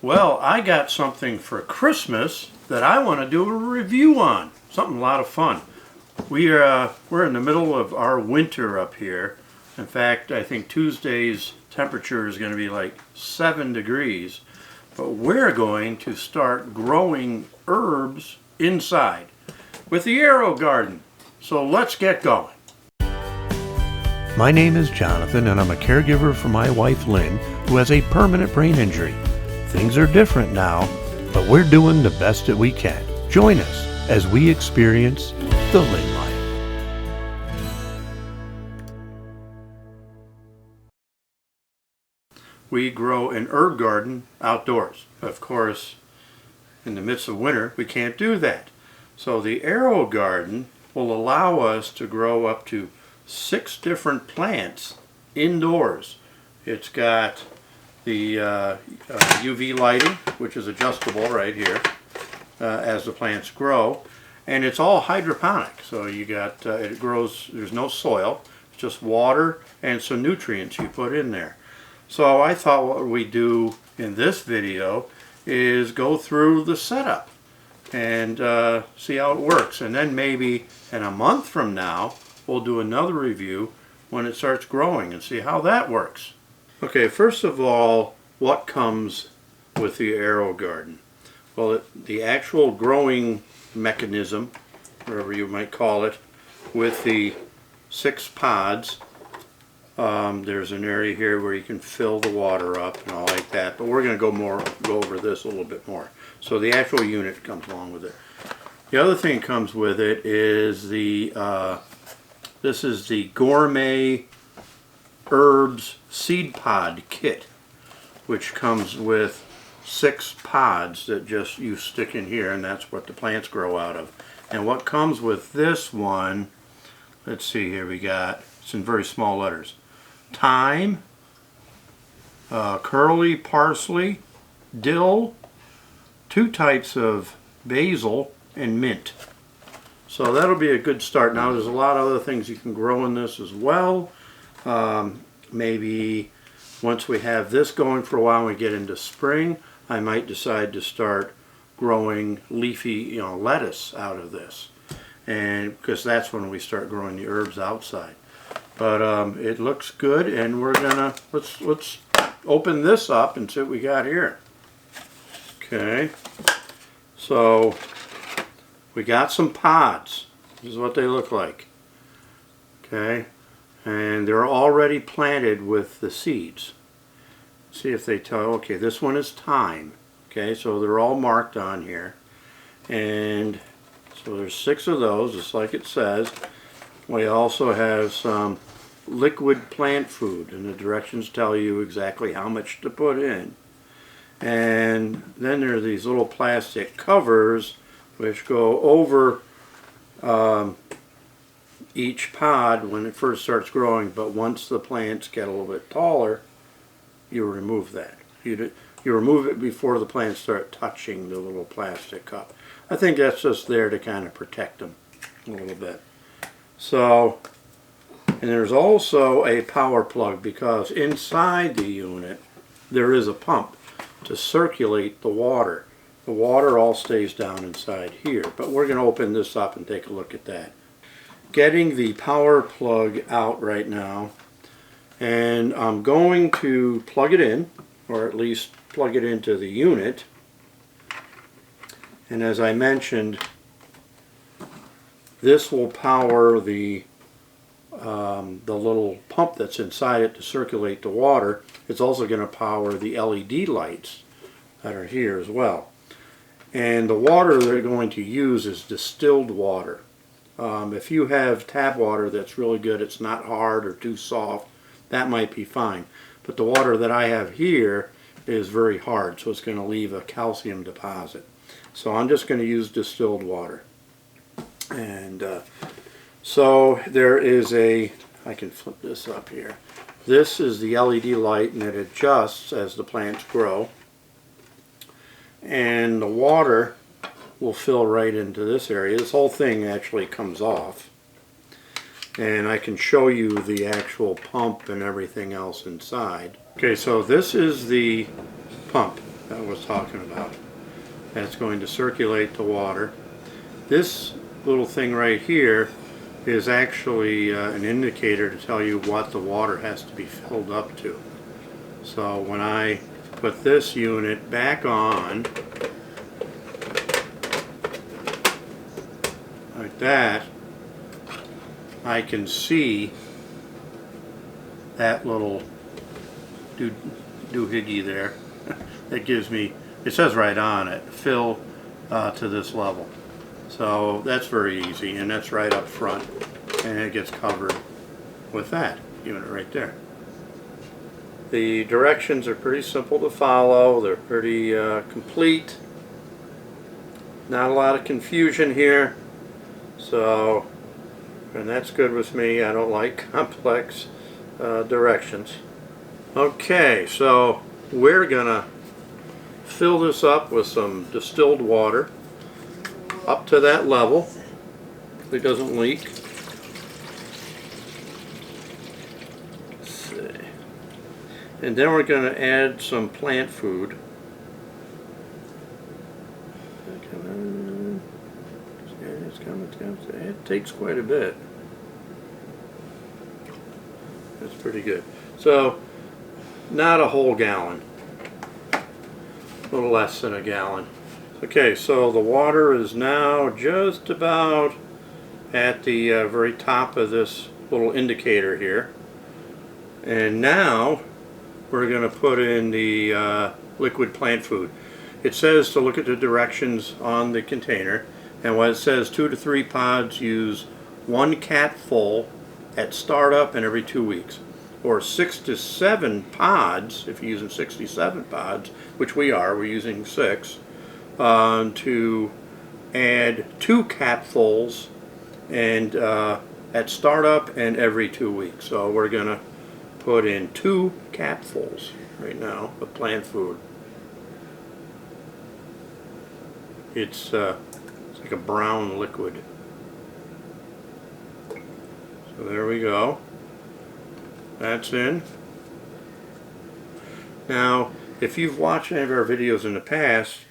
Well, I got something for Christmas that I want to do a review on. Something a lot of fun. We're in the middle of our winter up here. In fact, I think Tuesday's temperature is going to be like 7 degrees. But we're going to start growing herbs inside with the AeroGarden. So let's get going. My name is Jonathan, and I'm a caregiver for my wife Lynn, who has a permanent brain injury. Things are different now, but we're doing the best that we can. Join us as we experience the Lynn life. We grow an herb garden outdoors. Of course, in the midst of winter, we can't do that. So the AeroGarden will allow us to grow up to 6 different plants indoors. It's got the UV lighting, which is adjustable right here as the plants grow, and it's all hydroponic. So you got it grows. There's no soil, it's just water and some nutrients you put in there. So I thought what we do in this video is go through the setup and see how it works, and then maybe in a month from now we'll do another review when it starts growing and see how that works. Okay, first of all, what comes with the AeroGarden? Well, the actual growing mechanism, whatever you might call it, with the 6 pods. There's an area here where you can fill the water up and all like that, but we're going to go over this a little bit more. So the actual unit comes along with it. The other thing that comes with it is this is the Gourmet Herbs Seed Pod Kit, which comes with 6 pods that just you stick in here, and that's what the plants grow out of. And what comes with this one, let's see here, we got, it's in very small letters, thyme, curly parsley, dill, 2 types of basil, and mint. So that'll be a good start. Now there's a lot of other things you can grow in this as well. Maybe once we have this going for a while and we get into spring, I might decide to start growing leafy, lettuce out of this, and because that's when we start growing the herbs outside. But it looks good, and we're gonna let's open this up and see what we got here. Okay, so we got some pods. This is what they look like. Okay, and they're already planted with the seeds. See if they tell, okay, this one is thyme. Okay, so they're all marked on here. And so there's 6 of those, just like it says. We also have some liquid plant food, and the directions tell you exactly how much to put in. And then there are these little plastic covers which go over each pod when it first starts growing, but once the plants get a little bit taller, you remove that. You remove it before the plants start touching the little plastic cup. I think that's just there to kind of protect them a little bit. So, and there's also a power plug, because inside the unit there is a pump to circulate the water. The water all stays down inside here, but we're going to open this up and take a look at that. Getting the power plug out right now, and I'm going to plug it in, or at least plug it into the unit. And as I mentioned, this will power the little pump that's inside it to circulate the water. It's also going to power the LED lights that are here as well. And the water they're going to use is distilled water. If you have tap water that's really good, it's not hard or too soft, that might be fine. But the water that I have here is very hard, so it's going to leave a calcium deposit. So I'm just going to use distilled water. And so there is I can flip this up here. This is the LED light, and it adjusts as the plants grow. And the water will fill right into this area. This whole thing actually comes off. And I can show you the actual pump and everything else inside. Okay, so this is the pump. I was talking about. That's going to circulate the water. This little thing right here is actually an indicator to tell you what the water has to be filled up to. So when I put this unit back on, like that, I can see that little doohickey there. That gives me, it says right on it, fill to this level. So that's very easy, and that's right up front, and it gets covered with that unit right there. The directions are pretty simple to follow. They're pretty complete. Not a lot of confusion here. So, and that's good with me. I don't like complex directions. Okay, so we're gonna fill this up with some distilled water up to that level. It doesn't leak. Let's see. And then we're going to add some plant food. It takes quite a bit. That's pretty good. So, not a whole gallon. A little less than a gallon. Okay, so the water is now just about at the very top of this little indicator here. And now we're going to put in the liquid plant food. It says to look at the directions on the container, and what it says, 2 to 3 pods, use 1 capful at startup and every 2 weeks. Or 6 to 7 pods, if you're using 67 pods, which we're using 6, to add 2 capfuls and at startup and every 2 weeks. So we're going to put in 2 capfuls right now of plant food. It's like a brown liquid. So there we go. That's in. Now, if you've watched any of our videos in the past,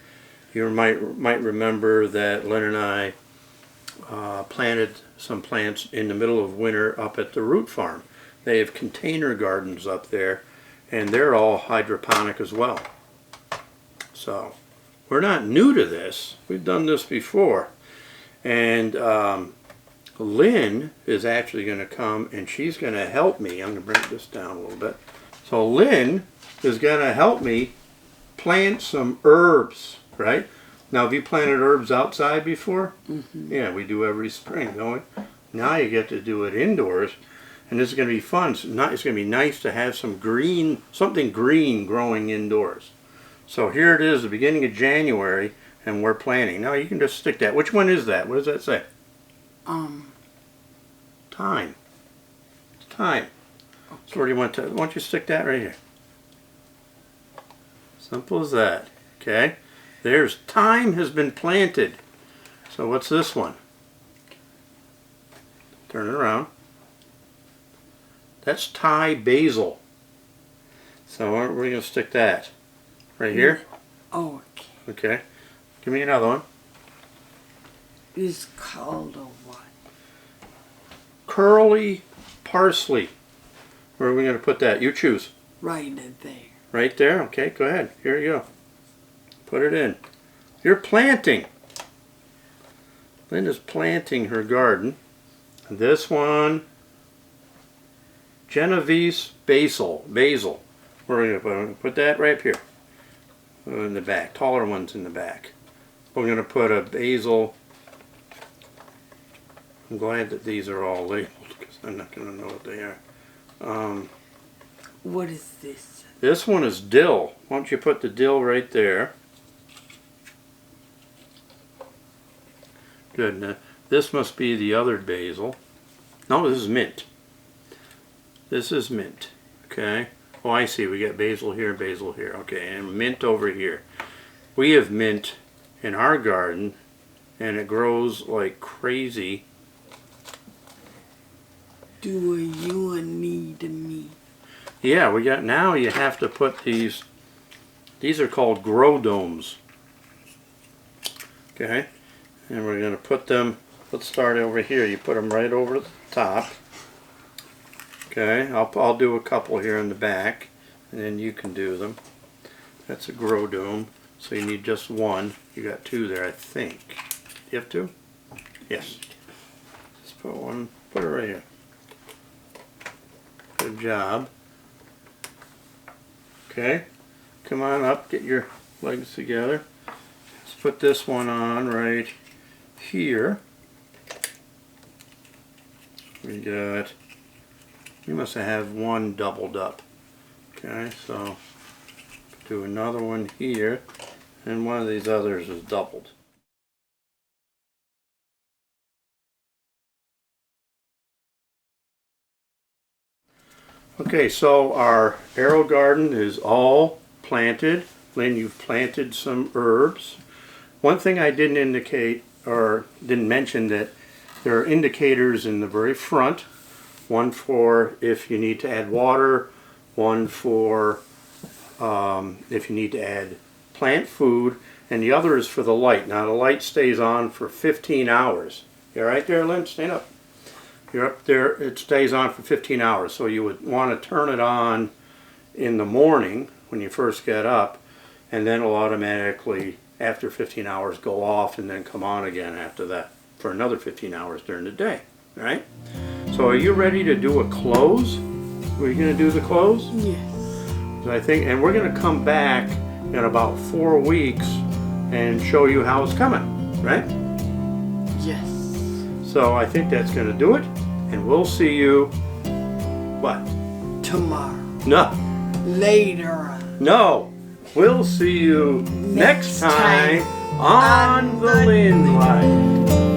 you might remember that Lynn and I planted some plants in the middle of winter up at the root farm. They have container gardens up there, and they're all hydroponic as well. So we're not new to this. We've done this before. And Lynn is actually going to come and she's going to help me. I'm going to bring this down a little bit. So Lynn is going to help me plant some herbs, right? Now, have you planted herbs outside before? Mm-hmm. Yeah, we do every spring, don't we? Now you get to do it indoors, and this is going to be fun. It's going to be nice to have some green, something green growing indoors. So here it is, the beginning of January, and we're planting. Now you can just stick that. Which one is that? What does that say? Thyme. It's thyme. Okay. So where do you want to? Why don't you stick that right here? Simple as that. Okay. There's thyme has been planted. So what's this one? Turn it around. That's Thai basil. So where are we going to stick that? Right here? Oh, okay. Okay. Give me another one. It's called a what? Curly parsley. Where are we going to put that? You choose. Right in there. Right there? Okay, go ahead. Here you go. Put it in. You're planting. Linda's planting her garden. This one, Genovese basil. We're going to put that right up here. In the back. Taller ones in the back. We're going to put a basil. I'm glad that these are all labeled because I'm not going to know what they are. What is this? This one is dill. Why don't you put the dill right there? Good. Now, this must be the other basil. No, this is mint. This is mint. Okay. Oh, I see. We got basil here, basil here. Okay, and mint over here. We have mint in our garden, and it grows like crazy. Do you need me? Yeah, we got. Now you have to put these These are called grow domes. Okay, and we're going to put them, let's start over here. You put them right over the top. Okay, I'll do a couple here in the back, and then you can do them. That's a grow dome, so you need just one. You got two there, I think. You have two? Yes. Let's put one, put it right here. Good job. Okay, come on up, get your legs together. Let's put this one on right here. We must have one doubled up. Okay, so do another one here, and one of these others is doubled. Okay, so our AeroGarden is all planted. Lynn, you've planted some herbs. One thing I didn't indicate or didn't mention that there are indicators in the very front. One for if you need to add water, one for if you need to add plant food, and the other is for the light. Now the light stays on for 15 hours. You all right there, Lynn? Stand up. You're up there, it stays on for 15 hours, so you would want to turn it on in the morning when you first get up, and then it'll automatically, after 15 hours, go off and then come on again after that for another 15 hours during the day, all right? So are you ready to do a close? Are you going to do the close? Yes. I think, and we're going to come back in about 4 weeks and show you how it's coming, right? Yes. So I think that's going to do it, and we'll see you, what? Tomorrow. No, Later on. no, we'll see you next time on the Lynn Life.